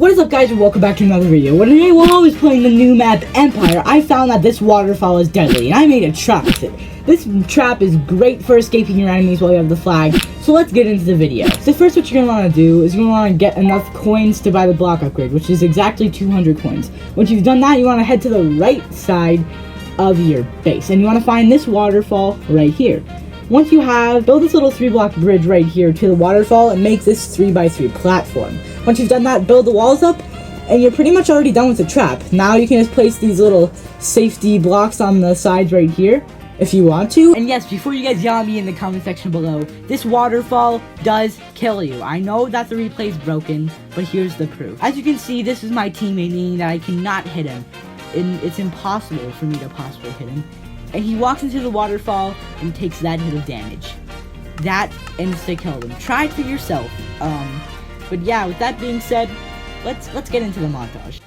What is up, guys, and welcome back to another video. Today, while I was playing the new map Empire, I found that this waterfall is deadly, and I made a trap with it. This trap is great for escaping your enemies while you have the flag, so let's get into the video. So first, what you're going to want to do is you're going to want to get enough coins to buy the block upgrade, which is exactly 200 coins. Once you've done that, you want to head to the right side of your base, and you want to find this waterfall right here. Once you have, build this little 3-block bridge right here to the waterfall and make this 3x3 platform. Once you've done that, build the walls up, and you're pretty much already done with the trap. Now you can just place these little safety blocks on the sides right here, if you want to. And yes, before you guys yell at me in the comment section below, this waterfall does kill you. I know that the replay is broken, but here's the proof. As you can see, this is my teammate, meaning that I cannot hit him. And it's impossible for me to possibly hit him. And he walks into the waterfall and takes that hit of damage. That insta-killed him. Try it for yourself. But yeah, with that being said, let's get into the montage.